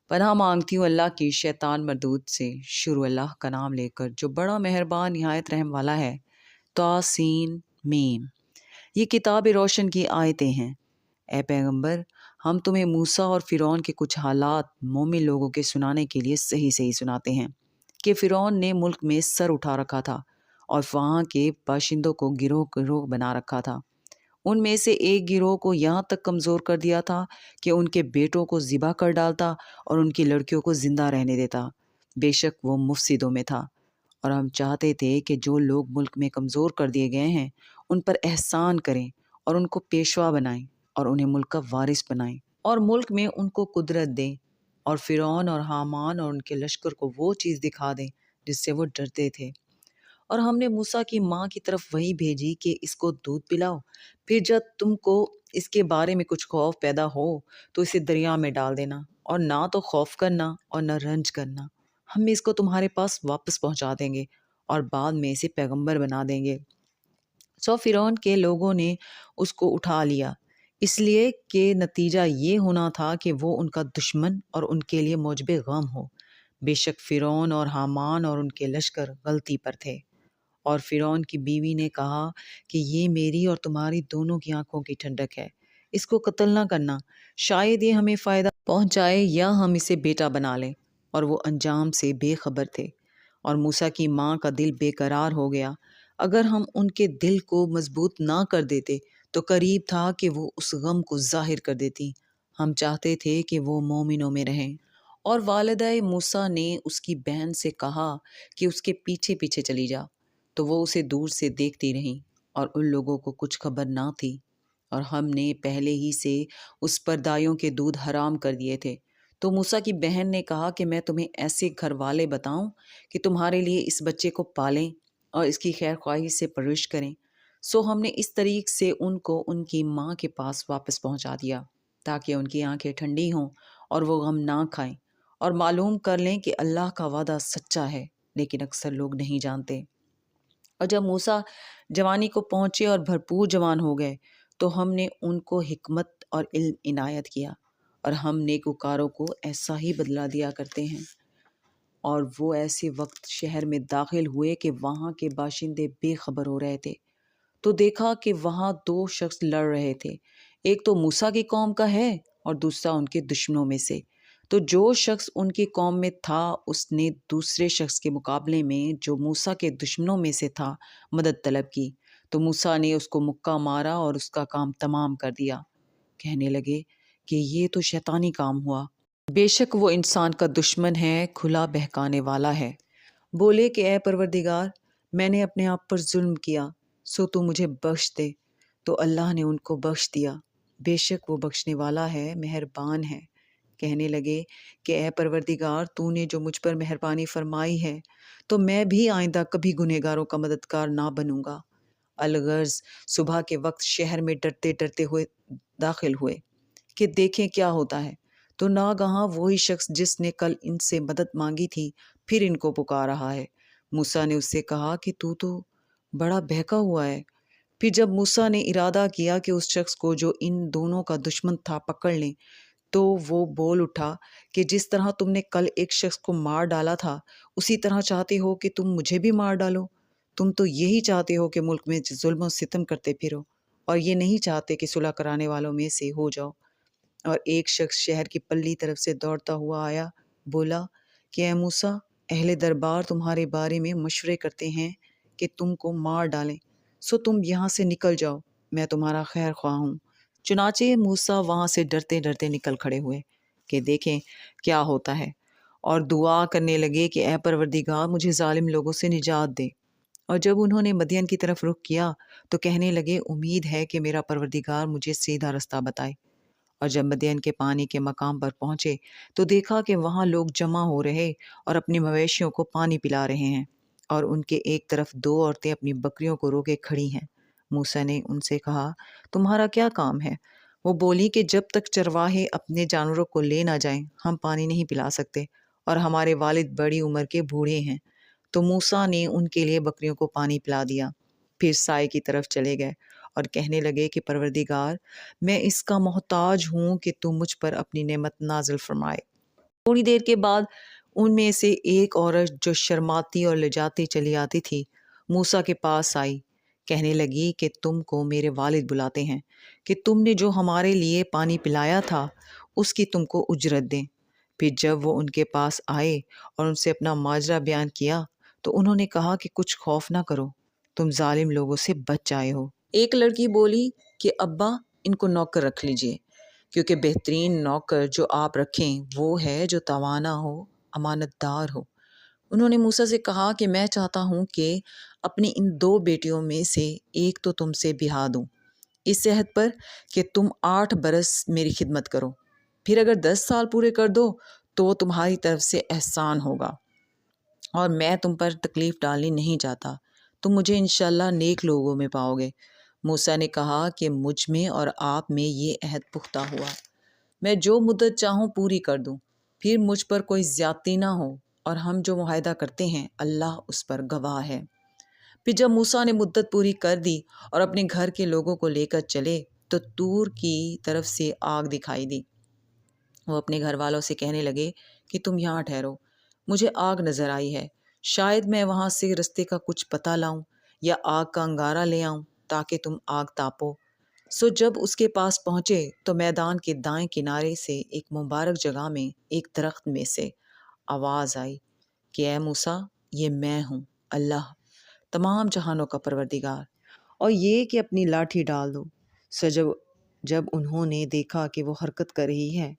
پناہ مانگتی ہوں اللہ کی شیطان مردود سے۔ شروع اللہ کا نام لے کر جو بڑا مہربان نہایت رحم والا ہے۔ توسین میم۔ یہ کتاب روشن کی آیتیں ہیں۔ اے پیغمبر، ہم تمہیں موسیٰ اور فرعون کے کچھ حالات مومن لوگوں کے سنانے کے لیے صحیح صحیح سناتے ہیں کہ فرعون نے ملک میں سر اٹھا رکھا تھا اور وہاں کے باشندوں کو گروہ گروہ بنا رکھا تھا۔ ان میں سے ایک گروہ کو یہاں تک کمزور کر دیا تھا کہ ان کے بیٹوں کو ذبح کر ڈالتا اور ان کی لڑکیوں کو زندہ رہنے دیتا۔ بے شک وہ مفسدوں میں تھا، اور ہم چاہتے تھے کہ جو لوگ ملک میں کمزور کر دیے گئے ہیں ان پر احسان کریں اور ان کو پیشوا بنائیں اور انہیں ملک کا وارث بنائیں اور ملک میں ان کو قدرت دیں، اور فرعون اور حامان اور ان کے لشکر کو وہ چیز دکھا دیں جس سے وہ ڈرتے تھے۔ اور ہم نے موسیٰ کی ماں کی طرف وحی بھیجی کہ اس کو دودھ پلاؤ، پھر جب تم کو اس کے بارے میں کچھ خوف پیدا ہو تو اسے دریا میں ڈال دینا، اور نہ تو خوف کرنا اور نہ رنج کرنا۔ ہم اس کو تمہارے پاس واپس پہنچا دیں گے اور بعد میں اسے پیغمبر بنا دیں گے۔ سو فرعون کے لوگوں نے اس کو اٹھا لیا، اس لیے کہ نتیجہ یہ ہونا تھا کہ وہ ان کا دشمن اور ان کے لیے موجب غم ہو۔ بے شک فرعون اور حامان اور ان کے لشکر غلطی پر تھے۔ اور فرعون کی بیوی نے کہا کہ یہ میری اور تمہاری دونوں کی آنکھوں کی ٹھنڈک ہے، اس کو قتل نہ کرنا، شاید یہ ہمیں فائدہ پہنچائے یا ہم اسے بیٹا بنا لیں۔ اور وہ انجام سے بے خبر تھے۔ اور موسیٰ کی ماں کا دل بے قرار ہو گیا۔ اگر ہم ان کے دل کو مضبوط نہ کر دیتے تو قریب تھا کہ وہ اس غم کو ظاہر کر دیتی۔ ہم چاہتے تھے کہ وہ مومنوں میں رہیں۔ اور والدہ موسیٰ نے اس کی بہن سے کہا کہ اس کے پیچھے پیچھے چلی جا، تو وہ اسے دور سے دیکھتی رہیں، اور ان لوگوں کو کچھ خبر نہ تھی، اور ہم نے پہلے ہی سے اس پر دایوں کے دودھ حرام کر دیے تھے۔ تو موسیٰ کی بہن نے کہا کہ میں تمہیں ایسے گھر والے بتاؤں کہ تمہارے لیے اس بچے کو پالیں اور اس کی خیر خواہی سے پرورش کریں۔ سو ہم نے اس طریق سے ان کو ان کی ماں کے پاس واپس پہنچا دیا تاکہ ان کی آنکھیں ٹھنڈی ہوں اور وہ غم نہ کھائیں، اور معلوم کر لیں کہ اللہ کا وعدہ سچا ہے، لیکن اکثر لوگ نہیں جانتے۔ اور جب موسیٰ جوانی کو پہنچے اور بھرپور جوان ہو گئے تو ہم نے ان کو حکمت اور علم عنایت کیا، اور ہم نیکوکاروں کو ایسا ہی بدلہ دیا کرتے ہیں۔ اور وہ ایسے وقت شہر میں داخل ہوئے کہ وہاں کے باشندے بے خبر ہو رہے تھے، تو دیکھا کہ وہاں دو شخص لڑ رہے تھے، ایک تو موسیٰ کی قوم کا ہے اور دوسرا ان کے دشمنوں میں سے۔ تو جو شخص ان کی قوم میں تھا اس نے دوسرے شخص کے مقابلے میں جو موسیٰ کے دشمنوں میں سے تھا مدد طلب کی، تو موسیٰ نے اس کو مکہ مارا اور اس کا کام تمام کر دیا۔ کہنے لگے کہ یہ تو شیطانی کام ہوا، بے شک وہ انسان کا دشمن ہے، کھلا بہکانے والا ہے۔ بولے کہ اے پروردگار، میں نے اپنے آپ پر ظلم کیا، سو تو مجھے بخش دے۔ تو اللہ نے ان کو بخش دیا، بے شک وہ بخشنے والا ہے، مہربان ہے۔ کہنے لگے کہ اے پروردگار، تو نے جو مجھ پر مہربانی فرمائی ہے تو میں بھی آئندہ کبھی گنہگاروں کا مددگار نہ بنوں گا۔ الغرض صبح کے وقت شہر میں ڈرتے ڈرتے ہوئے داخل ہوئے کہ دیکھیں کیا ہوتا ہے، تو ناگہاں وہی شخص جس نے کل ان سے مدد مانگی تھی پھر ان کو پکار رہا ہے۔ موسیٰ نے اس سے کہا کہ تو بڑا بہکا ہوا ہے۔ پھر جب موسیٰ نے ارادہ کیا کہ اس شخص کو جو ان دونوں کا دشمن تھا پکڑ لیں، تو وہ بول اٹھا کہ جس طرح تم نے کل ایک شخص کو مار ڈالا تھا اسی طرح چاہتے ہو کہ تم مجھے بھی مار ڈالو۔ تم تو یہی چاہتے ہو کہ ملک میں ظلم و ستم کرتے پھرو، اور یہ نہیں چاہتے کہ صلح کرانے والوں میں سے ہو جاؤ۔ اور ایک شخص شہر کی پلی طرف سے دوڑتا ہوا آیا، بولا کہ اے موسیٰ، اہل دربار تمہارے بارے میں مشورے کرتے ہیں کہ تم کو مار ڈالیں، سو تم یہاں سے نکل جاؤ، میں تمہارا خیر خواہ ہوں۔ چنانچہ موسیٰ وہاں سے ڈرتے ڈرتے نکل کھڑے ہوئے کہ دیکھیں کیا ہوتا ہے، اور دعا کرنے لگے کہ اے پروردگار، مجھے ظالم لوگوں سے نجات دے۔ اور جب انہوں نے مدین کی طرف رخ کیا تو کہنے لگے امید ہے کہ میرا پروردگار مجھے سیدھا رستہ بتائے۔ اور جب مدین کے پانی کے مقام پر پہنچے تو دیکھا کہ وہاں لوگ جمع ہو رہے اور اپنی مویشیوں کو پانی پلا رہے ہیں، اور ان کے ایک طرف دو عورتیں اپنی بکریوں کو روکے کھڑی ہیں۔ موسیٰ نے ان سے کہا تمہارا کیا کام ہے؟ وہ بولی کہ جب تک چرواہے اپنے جانوروں کو لے نہ جائیں ہم پانی نہیں پلا سکتے، اور ہمارے والد بڑی عمر کے بوڑھے ہیں۔ تو موسیٰ نے ان کے لیے بکریوں کو پانی پلا دیا، پھر سائے کی طرف چلے گئے اور کہنے لگے کہ پروردگار، میں اس کا محتاج ہوں کہ تو مجھ پر اپنی نعمت نازل فرمائے۔ تھوڑی دیر کے بعد ان میں سے ایک عورت جو شرماتی اور لجاتی چلی آتی تھی موسیٰ کے پاس آئی، کہنے لگی کہ تم کو میرے والد بلاتے ہیں کہ تم نے جو ہمارے لیے پانی پلایا تھا اس کی تم کو اجرت دیں۔ پھر جب وہ ان کے پاس آئے اور ان سے اپنا ماجرا بیان کیا تو انہوں نے کہا کہ کچھ خوف نہ کرو، تم ظالم لوگوں سے بچ آئے ہو۔ ایک لڑکی بولی کہ ابا ان کو نوکر رکھ لیجئے، کیونکہ بہترین نوکر جو آپ رکھیں وہ ہے جو توانا ہو، امانت دار ہو۔ انہوں نے موسیٰ سے کہا کہ میں چاہتا ہوں کہ اپنی ان 2 بیٹیوں میں سے ایک تو تم سے بیاہ دوں، اس صحت پر کہ تم 8 برس میری خدمت کرو، پھر اگر 10 سال پورے کر دو تو وہ تمہاری طرف سے احسان ہوگا، اور میں تم پر تکلیف ڈالنی نہیں چاہتا، تم مجھے انشاءاللہ نیک لوگوں میں پاؤ گے۔ موسیٰ نے کہا کہ مجھ میں اور آپ میں یہ عہد پختہ ہوا، میں جو مدت چاہوں پوری کر دوں، پھر مجھ پر کوئی زیادتی نہ ہو، اور ہم جو معاہدہ کرتے ہیں اللہ اس پر گواہ ہے۔ پھر جب موسیٰ نے مدت پوری کر دی اور اپنے گھر کے لوگوں کو لے کر چلے تو طور کی طرف سے آگ دکھائی دی۔ وہ اپنے گھر والوں سے کہنے لگے کہ تم یہاں ٹھہرو، مجھے آگ نظر آئی ہے، شاید میں وہاں سے رستے کا کچھ پتہ لاؤں یا آگ کا انگارہ لے آؤں تاکہ تم آگ تاپو۔ سو جب اس کے پاس پہنچے تو میدان کے دائیں کنارے سے ایک مبارک جگہ میں ایک درخت میں سے آواز آئی کہ اے موسیٰ، یہ میں ہوں، اللہ تمام جہانوں کا پروردگار، اور یہ کہ اپنی لاٹھی ڈال دو۔ سو جب انہوں نے دیکھا کہ وہ حرکت کر رہی ہے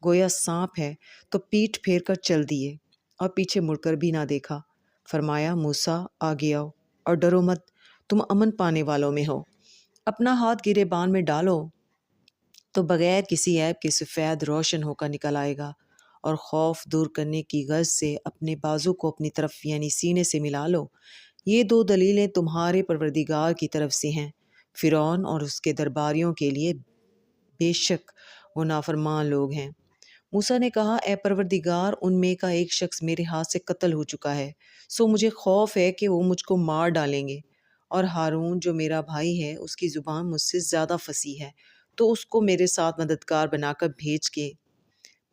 گویا سانپ ہے تو پیٹھ پھیر کر چل دیے اور پیچھے مڑ کر بھی نہ دیکھا۔ فرمایا موسیٰ آگے آؤ اور ڈرو مت، تم امن پانے والوں میں ہو، اپنا ہاتھ گریبان میں ڈالو تو بغیر کسی عیب کے سفید روشن ہو کر نکل آئے گا، اور خوف دور کرنے کی غرض سے اپنے بازو کو اپنی طرف یعنی سینے سے ملا لو، یہ 2 دلیلیں تمہارے پروردگار کی طرف سے ہیں، فرعون اور اس کے درباریوں کے لیے، بے شک وہ نافرمان لوگ ہیں۔ موسیٰ نے کہا اے پروردگار، ان میں کا ایک شخص میرے ہاتھ سے قتل ہو چکا ہے، سو مجھے خوف ہے کہ وہ مجھ کو مار ڈالیں گے، اور ہارون جو میرا بھائی ہے اس کی زبان مجھ سے زیادہ فصیح ہے، تو اس کو میرے ساتھ مددگار بنا کر بھیج کے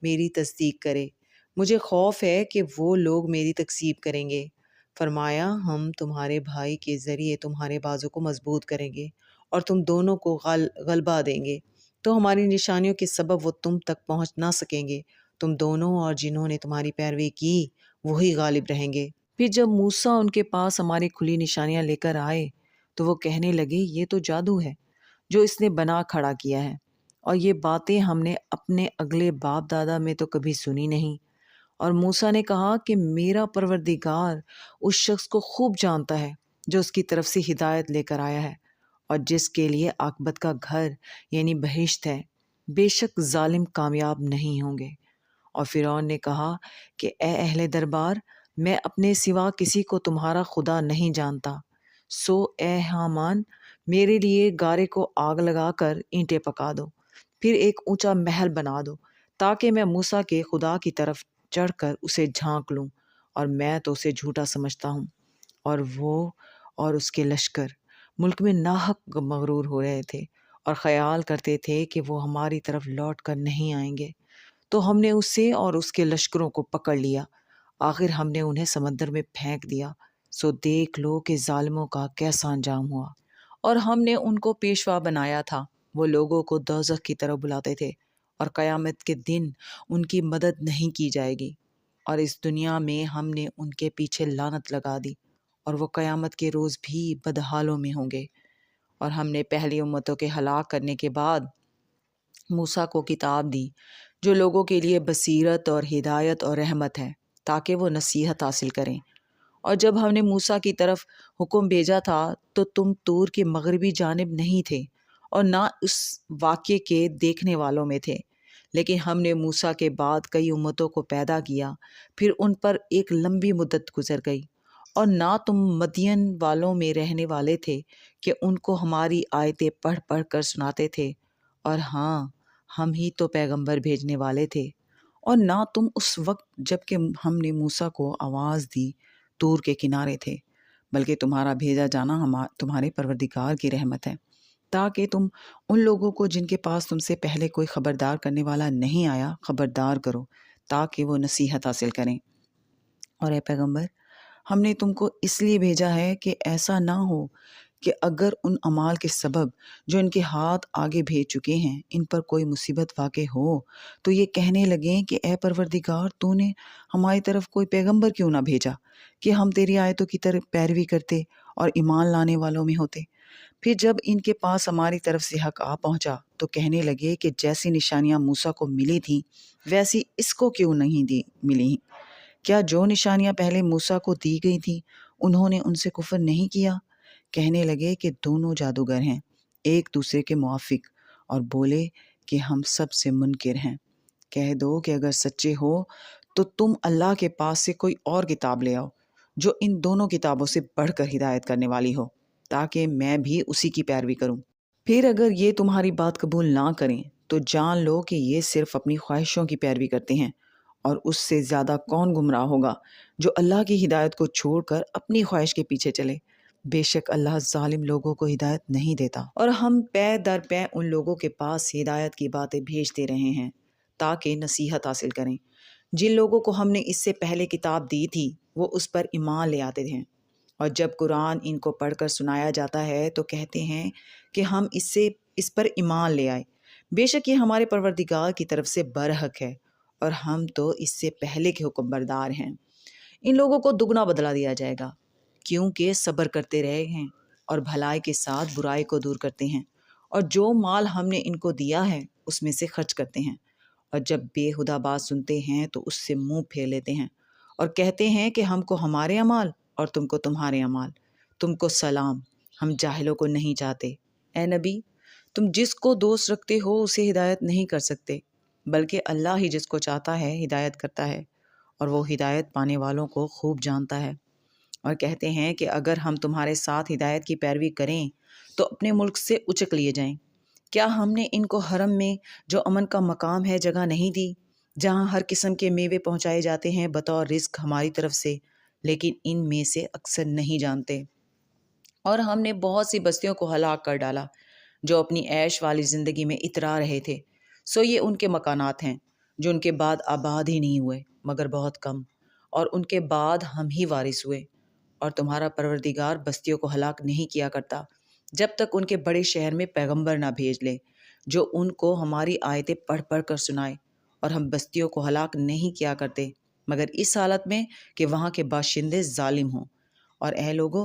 میری تصدیق کرے، مجھے خوف ہے کہ وہ لوگ میری تکذیب کریں گے۔ فرمایا ہم تمہارے بھائی کے ذریعے تمہارے بازو کو مضبوط کریں گے اور تم دونوں کو غلبہ دیں گے، تو ہماری نشانیوں کے سبب وہ تم تک پہنچ نہ سکیں گے، تم دونوں اور جنہوں نے تمہاری پیروی کی وہی غالب رہیں گے۔ پھر جب موسیٰ ان کے پاس ہماری کھلی نشانیاں لے کر آئے تو وہ کہنے لگے یہ تو جادو ہے جو اس نے بنا کھڑا کیا ہے، اور یہ باتیں ہم نے اپنے اگلے باپ دادا میں تو کبھی سنی نہیں۔ اور موسیٰ نے کہا کہ میرا پروردگار اس شخص کو خوب جانتا ہے جو اس کی طرف سے ہدایت لے کر آیا ہے اور جس کے لیے عاقبت کا گھر یعنی بہشت ہے، بے شک ظالم کامیاب نہیں ہوں گے۔ اور فرعون نے کہا کہ اے اہل دربار، میں اپنے سوا کسی کو تمہارا خدا نہیں جانتا، سو اے حامان میرے لیے گارے کو آگ لگا کر اینٹیں پکا دو، پھر ایک اونچا محل بنا دو تاکہ میں موسیٰ کے خدا کی طرف چڑھ کر اسے جھانک لوں، اور میں تو اسے جھوٹا سمجھتا ہوں، اور وہ اور اس کے لشکر ملک میں ناحق مغرور ہو رہے تھے اور خیال کرتے تھے کہ وہ ہماری طرف لوٹ کر نہیں آئیں گے، تو ہم نے اسے اور اس کے لشکروں کو پکڑ لیا، آخر ہم نے انہیں سمندر میں پھینک دیا، سو دیکھ لو کہ ظالموں کا کیسا انجام ہوا۔ اور ہم نے ان کو پیشوا بنایا تھا، وہ لوگوں کو دوزخ کی طرف بلاتے تھے، اور قیامت کے دن ان کی مدد نہیں کی جائے گی، اور اس دنیا میں ہم نے ان کے پیچھے لعنت لگا دی، اور وہ قیامت کے روز بھی بدحالوں میں ہوں گے۔ اور ہم نے پہلی امتوں کے ہلاک کرنے کے بعد موسیٰ کو کتاب دی جو لوگوں کے لیے بصیرت اور ہدایت اور رحمت ہے تاکہ وہ نصیحت حاصل کریں۔ اور جب ہم نے موسیٰ کی طرف حکم بھیجا تھا تو تم طور کے مغربی جانب نہیں تھے اور نہ اس واقعے کے دیکھنے والوں میں تھے، لیکن ہم نے موسیٰ کے بعد کئی امتوں کو پیدا کیا، پھر ان پر ایک لمبی مدت گزر گئی، اور نہ تم مدین والوں میں رہنے والے تھے کہ ان کو ہماری آیتیں پڑھ پڑھ کر سناتے تھے، اور ہاں ہم ہی تو پیغمبر بھیجنے والے تھے، اور نہ تم اس وقت جب کہ ہم نے موسیٰ کو آواز دی طور کے کنارے تھے، بلکہ تمہارا بھیجا جانا تمہارے پروردگار کی رحمت ہے، تاکہ تم ان لوگوں کو جن کے پاس تم سے پہلے کوئی خبردار کرنے والا نہیں آیا خبردار کرو، تاکہ وہ نصیحت حاصل کریں۔ اور اے پیغمبر، ہم نے تم کو اس لیے بھیجا ہے کہ ایسا نہ ہو کہ اگر ان اعمال کے سبب جو ان کے ہاتھ آگے بھیج چکے ہیں ان پر کوئی مصیبت واقع ہو تو یہ کہنے لگیں کہ اے پروردگار، تو نے ہماری طرف کوئی پیغمبر کیوں نہ بھیجا کہ ہم تیری آیتوں کی طرف پیروی کرتے اور ایمان لانے والوں میں ہوتے۔ پھر جب ان کے پاس ہماری طرف سے حق آ پہنچا تو کہنے لگے کہ جیسی نشانیاں موسیٰ کو ملی تھیں ویسی اس کو کیوں نہیں ملی؟ کیا جو نشانیاں پہلے موسیٰ کو دی گئی تھیں انہوں نے ان سے کفر نہیں کیا؟ کہنے لگے کہ دونوں جادوگر ہیں ایک دوسرے کے موافق، اور بولے کہ ہم سب سے منکر ہیں۔ کہہ دو کہ اگر سچے ہو تو تم اللہ کے پاس سے کوئی اور کتاب لے آؤ جو ان دونوں کتابوں سے بڑھ کر ہدایت کرنے والی ہو، تاکہ میں بھی اسی کی پیروی کروں۔ پھر اگر یہ تمہاری بات قبول نہ کریں تو جان لو کہ یہ صرف اپنی خواہشوں کی پیروی کرتے ہیں، اور اس سے زیادہ کون گمراہ ہوگا جو اللہ کی ہدایت کو چھوڑ کر اپنی خواہش کے پیچھے چلے۔ بے شک اللہ ظالم لوگوں کو ہدایت نہیں دیتا۔ اور ہم پے در پے ان لوگوں کے پاس ہدایت کی باتیں بھیجتے رہے ہیں تاکہ نصیحت حاصل کریں۔ جن لوگوں کو ہم نے اس سے پہلے کتاب دی تھی وہ اس پر ایمان لے آتے تھے، اور جب قرآن ان کو پڑھ کر سنایا جاتا ہے تو کہتے ہیں کہ ہم اس پر ایمان لے آئے۔ بے شک یہ ہمارے پروردگار کی طرف سے برحق ہے، اور ہم تو اس سے پہلے کے حکم بردار ہیں۔ ان لوگوں کو دگنا بدلہ دیا جائے گا کیونکہ صبر کرتے رہے ہیں اور بھلائی کے ساتھ برائی کو دور کرتے ہیں، اور جو مال ہم نے ان کو دیا ہے اس میں سے خرچ کرتے ہیں، اور جب بے ہدہ بات سنتے ہیں تو اس سے منہ پھیر لیتے ہیں اور کہتے ہیں کہ ہم کو ہمارے اعمال اور تم کو تمہارے اعمال، تم کو سلام، ہم جاہلوں کو نہیں چاہتے۔ اے نبی، تم جس کو دوست رکھتے ہو اسے ہدایت نہیں کر سکتے، بلکہ اللہ ہی جس کو چاہتا ہے ہدایت کرتا ہے، اور وہ ہدایت پانے والوں کو خوب جانتا ہے۔ اور کہتے ہیں کہ اگر ہم تمہارے ساتھ ہدایت کی پیروی کریں تو اپنے ملک سے اچک لیے جائیں۔ کیا ہم نے ان کو حرم میں جو امن کا مقام ہے جگہ نہیں دی، جہاں ہر قسم کے میوے پہنچائے جاتے ہیں بطور رزق ہماری طرف سے؟ لیکن ان میں سے اکثر نہیں جانتے۔ اور ہم نے بہت سی بستیوں کو ہلاک کر ڈالا جو اپنی عیش والی زندگی میں اترا رہے تھے، سو یہ ان کے مکانات ہیں جو ان کے بعد آباد ہی نہیں ہوئے مگر بہت کم، اور ان کے بعد ہم ہی وارث ہوئے۔ اور تمہارا پروردگار بستیوں کو ہلاک نہیں کیا کرتا جب تک ان کے بڑے شہر میں پیغمبر نہ بھیج لے جو ان کو ہماری آیتیں پڑھ پڑھ کر سنائے، اور ہم بستیوں کو ہلاک نہیں کیا کرتے مگر اس حالت میں کہ وہاں کے باشندے ظالم ہوں۔ اور اے لوگو،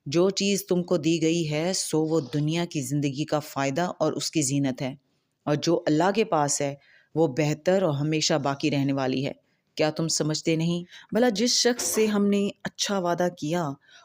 جو چیز تم کو دی گئی ہے سو وہ دنیا کی زندگی کا فائدہ اور اس کی زینت ہے، اور جو اللہ کے پاس ہے وہ بہتر اور ہمیشہ باقی رہنے والی ہے۔ کیا تم سمجھتے نہیں؟ بھلا جس شخص سے ہم نے اچھا وعدہ کیا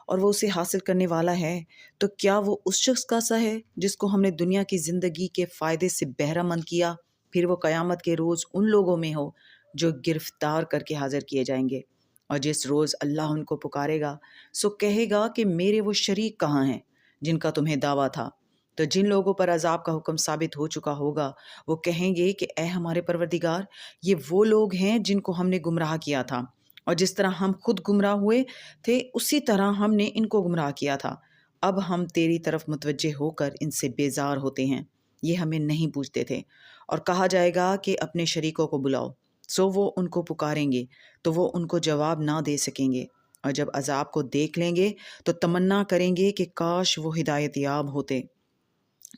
اور وہ اسے حاصل کرنے والا ہے تو کیا وہ اس شخص کا سا ہے جس کو ہم نے دنیا کی زندگی کے فائدے سے بہرہ مند کیا؟ پھر وہ قیامت کے روز ان لوگوں میں ہو جو گرفتار کر کے حاضر کیے جائیں گے، اور جس روز اللہ ان کو پکارے گا سو کہے گا کہ میرے وہ شریک کہاں ہیں جن کا تمہیں دعویٰ تھا؟ تو جن لوگوں پر عذاب کا حکم ثابت ہو چکا ہوگا وہ کہیں گے کہ اے ہمارے پروردگار، یہ وہ لوگ ہیں جن کو ہم نے گمراہ کیا تھا، اور جس طرح ہم خود گمراہ ہوئے تھے اسی طرح ہم نے ان کو گمراہ کیا تھا۔ اب ہم تیری طرف متوجہ ہو کر ان سے بیزار ہوتے ہیں، یہ ہمیں نہیں پوچھتے تھے۔ اور کہا جائے گا کہ اپنے شریکوں کو بلاؤ، سو وہ ان کو پکاریں گے تو وہ ان کو جواب نہ دے سکیں گے، اور جب عذاب کو دیکھ لیں گے تو تمنا کریں گے کہ کاش وہ ہدایت یاب ہوتے۔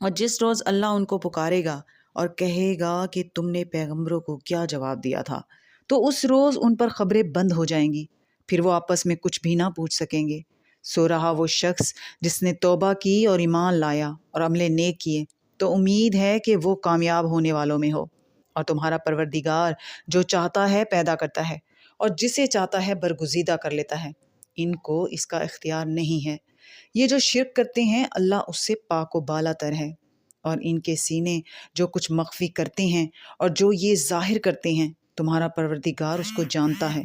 اور جس روز اللہ ان کو پکارے گا اور کہے گا کہ تم نے پیغمبروں کو کیا جواب دیا تھا، تو اس روز ان پر خبریں بند ہو جائیں گی، پھر وہ آپس میں کچھ بھی نہ پوچھ سکیں گے۔ سو رہا وہ شخص جس نے توبہ کی اور ایمان لایا اور عمل نیک کیے تو امید ہے کہ وہ کامیاب ہونے والوں میں ہو۔ اور تمہارا پروردگار جو چاہتا ہے پیدا کرتا ہے اور جسے چاہتا ہے برگزیدہ کر لیتا ہے، ان کو اس کا اختیار نہیں ہے۔ یہ جو شرک کرتے ہیں اللہ اس سے پاک و بالا تر ہے، اور ان کے سینے جو کچھ مخفی کرتے ہیں اور جو یہ ظاہر کرتے ہیں تمہارا پروردگار اس کو جانتا ہے۔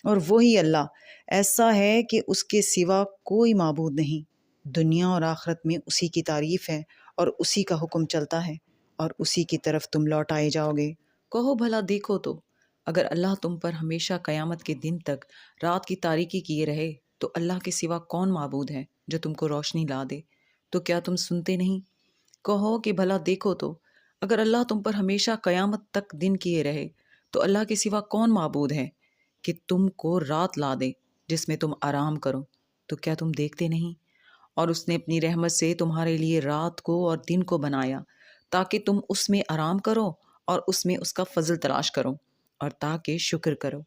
اور وہی اللہ ایسا ہے کہ اس کے سوا کوئی معبود نہیں، دنیا اور آخرت میں اسی کی تعریف ہے اور اسی کا حکم چلتا ہے، اور اسی کی طرف تم لوٹائے جاؤ گے۔ کہو بھلا دیکھو تو، اگر اللہ تم پر ہمیشہ قیامت کے دن تک رات کی تاریکی کیے رہے تو اللہ کے سوا کون معبود ہے جو تم کو روشنی لا دے؟ تو کیا تم سنتے نہیں؟ کہو کہ بھلا دیکھو تو، اگر اللہ تم پر ہمیشہ قیامت تک دن کیے رہے تو اللہ کے سوا کون معبود ہے کہ تم کو رات لا دے جس میں تم آرام کرو؟ تو کیا تم دیکھتے نہیں؟ اور اس نے اپنی رحمت سے تمہارے لیے رات کو اور دن کو بنایا تاکہ تم اس میں آرام کرو اور اس میں اس کا فضل تلاش کرو اور تاکہ شکر کرو۔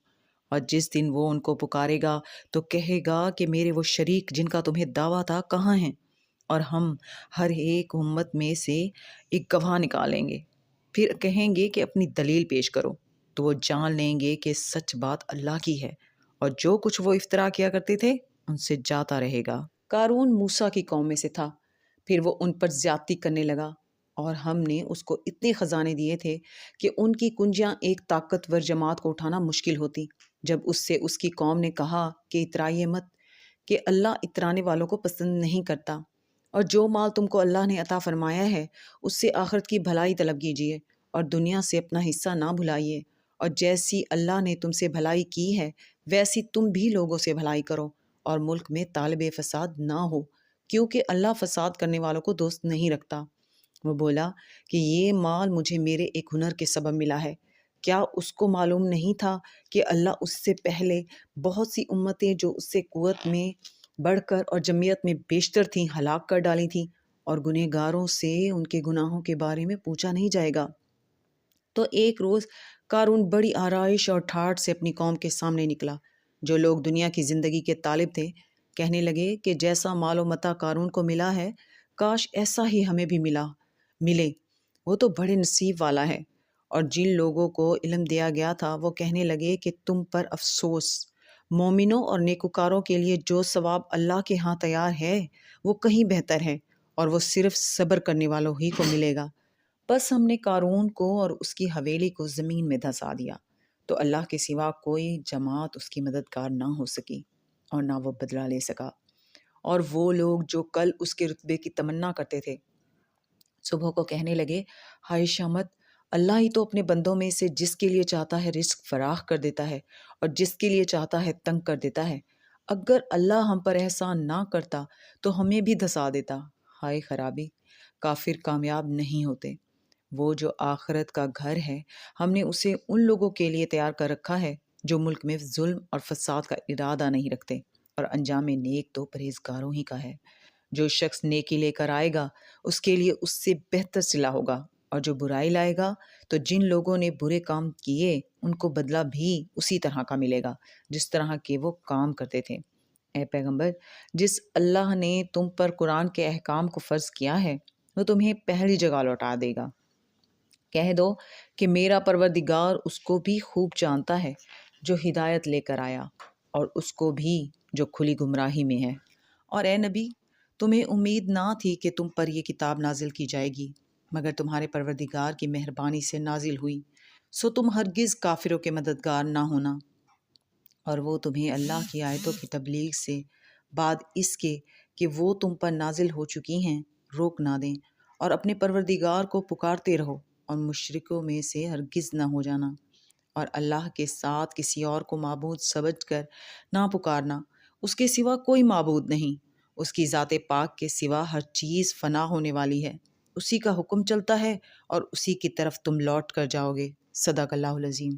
اور جس دن وہ ان کو پکارے گا تو کہے گا کہ میرے وہ شریک جن کا تمہیں دعویٰ تھا کہاں ہیں؟ اور ہم ہر ایک امت میں سے ایک گواہ نکالیں گے، پھر کہیں گے کہ اپنی دلیل پیش کرو، تو وہ جان لیں گے کہ سچ بات اللہ کی ہے، اور جو کچھ وہ افترا کیا کرتے تھے ان سے جاتا رہے گا۔ قارون موسیٰ کی قوم میں سے تھا، پھر وہ ان پر زیادتی کرنے لگا، اور ہم نے اس کو اتنے خزانے دیے تھے کہ ان کی کنجیاں ایک طاقتور جماعت کو اٹھانا مشکل ہوتی۔ جب اس سے اس کی قوم نے کہا کہ اترائیے مت، کہ اللہ اترانے والوں کو پسند نہیں کرتا، اور جو مال تم کو اللہ نے عطا فرمایا ہے اس سے آخرت کی بھلائی طلب کیجیے اور دنیا سے اپنا حصہ نہ بھلائیے، اور جیسی اللہ نے تم سے بھلائی کی ہے ویسی تم بھی لوگوں سے بھلائی کرو، اور ملک میں طالب فساد نہ ہو، کیونکہ اللہ فساد کرنے والوں کو دوست نہیں رکھتا۔ وہ بولا کہ یہ مال مجھے میرے ایک ہنر کے سبب ملا ہے۔ کیا اس کو معلوم نہیں تھا کہ اللہ اس سے پہلے بہت سی امتیں جو اس سے قوت میں بڑھ کر اور جمعیت میں بیشتر تھیں ہلاک کر ڈالی تھیں، اور گنہگاروں سے ان کے گناہوں کے بارے میں پوچھا نہیں جائے گا؟ تو ایک روز قارون بڑی آرائش اور ٹھاٹھ سے اپنی قوم کے سامنے نکلا۔ جو لوگ دنیا کی زندگی کے طالب تھے کہنے لگے کہ جیسا مال و متاع قارون کو ملا ہے کاش ایسا ہی ہمیں بھی ملے، وہ تو بڑے نصیب والا ہے۔ اور جن لوگوں کو علم دیا گیا تھا وہ کہنے لگے کہ تم پر افسوس، مومنوں اور نیکوکاروں کے لیے جو ثواب اللہ کے ہاں تیار ہے وہ کہیں بہتر ہے، اور وہ صرف صبر کرنے والوں ہی کو ملے گا۔ بس ہم نے قارون کو اور اس کی حویلی کو زمین میں دھسا دیا، تو اللہ کے سوا کوئی جماعت اس کی مددگار نہ ہو سکی اور نہ وہ بدلہ لے سکا۔ اور وہ لوگ جو کل اس کے رتبے کی تمنا کرتے تھے صبح کو کہنے لگے، ہائے شامت، اللہ ہی تو اپنے بندوں میں سے جس کے لیے چاہتا ہے رزق فراخ کر دیتا ہے اور جس کے لیے چاہتا ہے تنگ کر دیتا ہے۔ اگر اللہ ہم پر احسان نہ کرتا تو ہمیں بھی دھسا دیتا۔ ہائے خرابی، کافر کامیاب نہیں ہوتے۔ وہ جو آخرت کا گھر ہے ہم نے اسے ان لوگوں کے لیے تیار کر رکھا ہے جو ملک میں ظلم اور فساد کا ارادہ نہیں رکھتے، اور انجام نیک تو پرہیزگاروں ہی کا ہے۔ جو شخص نیکی لے کر آئے گا اس کے لیے اس سے بہتر صلہ ہوگا، اور جو برائی لائے گا تو جن لوگوں نے برے کام کیے ان کو بدلہ بھی اسی طرح کا ملے گا جس طرح کے وہ کام کرتے تھے۔ اے پیغمبر، جس اللہ نے تم پر قرآن کے احکام کو فرض کیا ہے وہ تمہیں پہلی جگہ لوٹا دے گا۔ کہہ دو کہ میرا پروردگار اس کو بھی خوب جانتا ہے جو ہدایت لے کر آیا، اور اس کو بھی جو کھلی گمراہی میں ہے۔ اور اے نبی، تمہیں امید نہ تھی کہ تم پر یہ کتاب نازل کی جائے گی، مگر تمہارے پروردگار کی مہربانی سے نازل ہوئی، سو تم ہرگز کافروں کے مددگار نہ ہونا۔ اور وہ تمہیں اللہ کی آیتوں کی تبلیغ سے بعد اس کے کہ وہ تم پر نازل ہو چکی ہیں روک نہ دیں، اور اپنے پروردگار کو پکارتے رہو اور مشرکوں میں سے ہرگز نہ ہو جانا، اور اللہ کے ساتھ کسی اور کو معبود سمجھ کر نہ پکارنا۔ اس کے سوا کوئی معبود نہیں، اس کی ذات پاک کے سوا ہر چیز فنا ہونے والی ہے، اسی کا حکم چلتا ہے اور اسی کی طرف تم لوٹ کر جاؤ گے۔ صدق اللہ العظیم۔